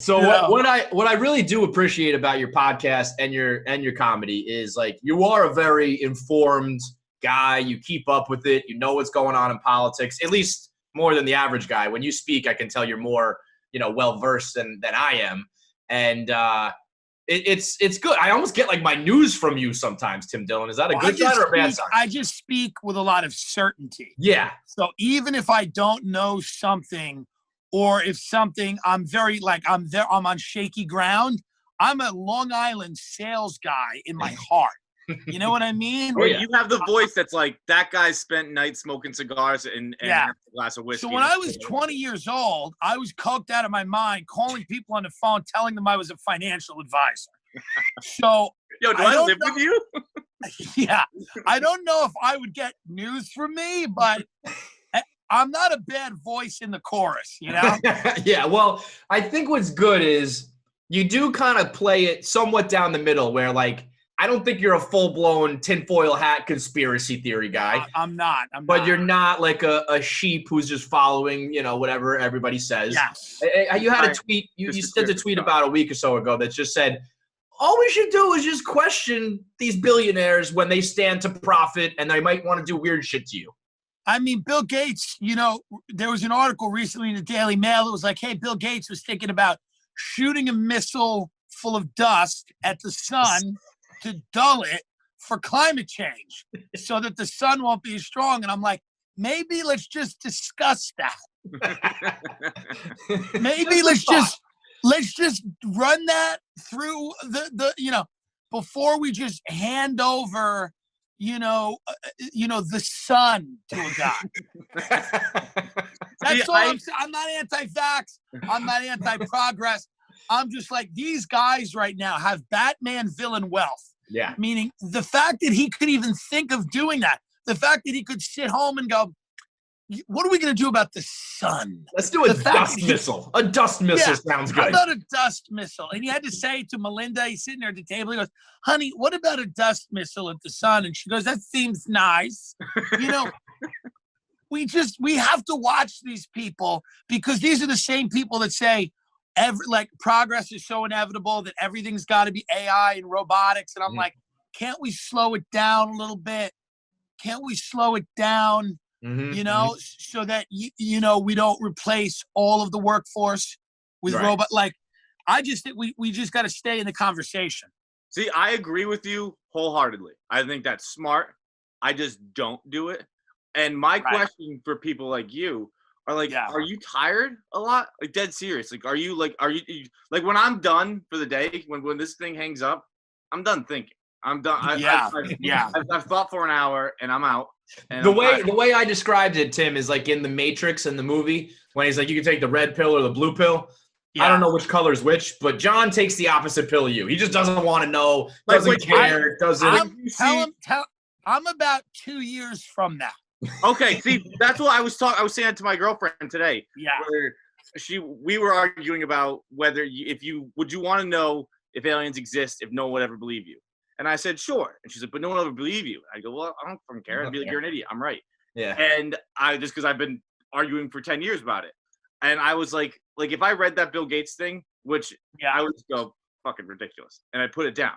So what I really do appreciate about your podcast and your comedy is like you are a very informed guy. You keep up with it. You know what's going on in politics, at least more than the average guy. When you speak, I can tell you're more, well versed than I am. And it's good. I almost get like my news from you sometimes, Tim Dillon. Is that a good sign or a bad sign? I just speak with a lot of certainty. Yeah. So even if I don't know something, or if something I'm on shaky ground, I'm a Long Island sales guy in my heart. You know what I mean? Well, you have the voice that's like, that guy spent nights smoking cigars and a glass of whiskey. So when I was 20 years old, I was coked out of my mind, calling people on the phone, telling them I was a financial advisor. So do I live with you? Yeah. I don't know if I would get news from me, but I'm not a bad voice in the chorus, Yeah, well, I think what's good is you do kind of play it somewhat down the middle where, like, I don't think you're a full-blown tinfoil hat conspiracy theory guy. I'm not. But you're not like a sheep who's just following, whatever everybody says. Yes. You had a tweet. You sent a tweet about a week or so ago that just said, all we should do is just question these billionaires when they stand to profit and they might want to do weird shit to you. I mean, Bill Gates, there was an article recently in the Daily Mail. It was like, hey, Bill Gates was thinking about shooting a missile full of dust at the sun to dull it for climate change so that the sun won't be as strong. And I'm like, maybe let's just discuss that. Maybe let's just run that through the before we just hand over the sun to a guy. That's all I'm saying. I'm not anti-vax. I'm not anti-progress. I'm just like, these guys right now have Batman villain wealth. Yeah. Meaning the fact that he could even think of doing that, the fact that he could sit home and go, what are we going to do about the sun? Let's do a dust missile. A dust missile sounds good. How about a dust missile? And he had to say to Melinda, he's sitting there at the table, he goes, honey, what about a dust missile at the sun? And she goes, that seems nice. We have to watch these people because these are the same people that say progress is so inevitable that everything's got to be AI and robotics. And I'm like, can't we slow it down a little bit? Can't we slow it down? So that, we don't replace all of the workforce with robot. Like, I just think we just got to stay in the conversation. See, I agree with you wholeheartedly. I think that's smart. I just don't do it. And my question for people like you are like, are you tired a lot? Like, dead serious. Like, are you when I'm done for the day, when this thing hangs up, I'm done thinking. I'm done. I've thought for an hour and I'm out. And the way I described it, Tim, is like in the Matrix in the movie when he's like, you can take the red pill or the blue pill. Yeah. I don't know which color is which, but John takes the opposite pill of you. He just doesn't want to know, doesn't care, I'm about 2 years from now. Okay, see, that's what I was saying that to my girlfriend today. Yeah. Where we were arguing about whether would you want to know if aliens exist if no one would ever believe you? And I said, sure. And she's like, but no one will ever believe you. I go, well, I don't fucking care. I'd be like, you're an idiot. I'm right. Yeah. And because I've been arguing for 10 years about it. And I was like if I read that Bill Gates thing, which I would just go, fucking ridiculous. And I put it down.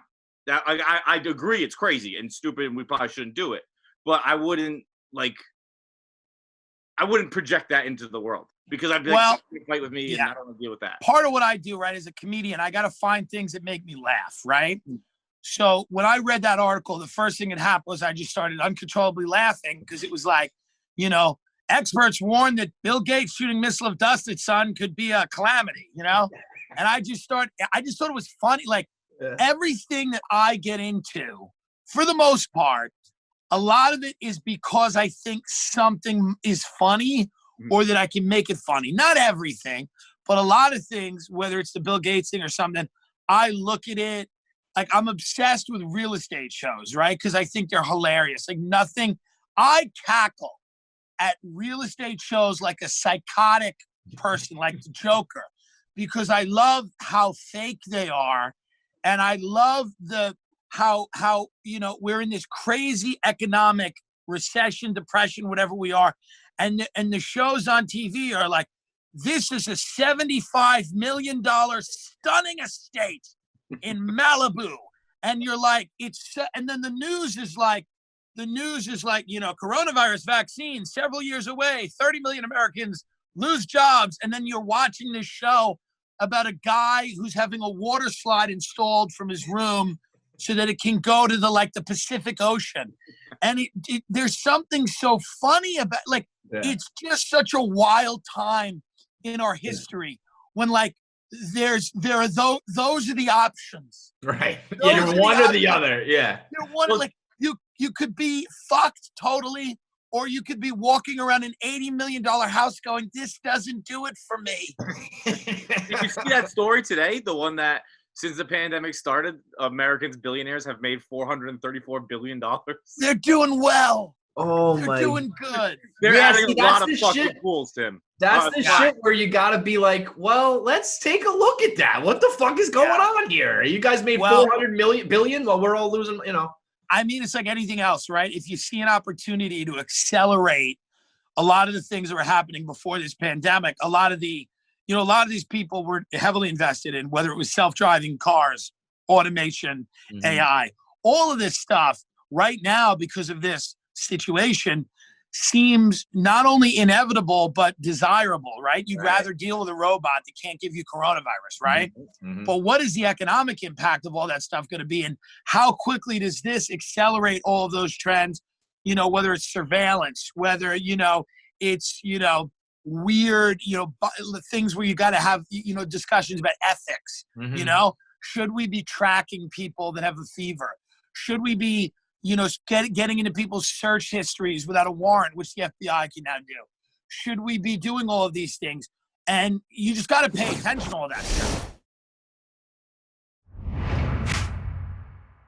That I'd agree it's crazy and stupid and we probably shouldn't do it. But I wouldn't project that into the world. Because I'd be like, fight with me and I don't want to deal with that. Part of what I do, right, as a comedian, I got to find things that make me laugh, right? So when I read that article, the first thing that happened was I just started uncontrollably laughing because it was like, experts warn that Bill Gates shooting missile of dust at sun could be a calamity, And I just thought it was funny. Like everything that I get into, for the most part, a lot of it is because I think something is funny or that I can make it funny. Not everything, but a lot of things, whether it's the Bill Gates thing or something, I look at it. Like, I'm obsessed with real estate shows, right? Because I think they're hilarious. I cackle at real estate shows like a psychotic person, like the Joker, because I love how fake they are. And I love how we're in this crazy economic recession, depression, whatever we are. And the shows on TV are like, this is a $75 million stunning estate in Malibu. And you're like, and then the news is like, coronavirus vaccine several years away, 30 million Americans lose jobs. And then you're watching this show about a guy who's having a water slide installed from his room so that it can go to the Pacific Ocean. And there's something so funny about, it's just such a wild time in our history when those are the options. Right. You're one or the other. Yeah. You're one, you could be fucked totally, or you could be walking around an $80 million house going, this doesn't do it for me. Did you see that story today? The one that since the pandemic started, Americans, billionaires have made $434 billion. They're doing well. Oh They're doing good. They're adding a lot of fucking pools, Tim. That's the shit where you gotta be like, well, let's take a look at that. What the fuck is going on here? You guys made 400 billion while we're all losing, I mean, it's like anything else, right? If you see an opportunity to accelerate a lot of the things that were happening before this pandemic, a lot of these people were heavily invested in, whether it was self-driving cars, automation, AI, all of this stuff right now because of this situation seems not only inevitable, but desirable, right? You'd rather deal with a robot that can't give you coronavirus, right? But what is the economic impact of all that stuff going to be? And how quickly does this accelerate all of those trends? Whether it's surveillance, whether, it's, weird, things where you got to have, discussions about ethics, should we be tracking people that have a fever? Should we be, getting into people's search histories without a warrant, which the FBI can now do? Should we be doing all of these things? And you just got to pay attention to all that stuff.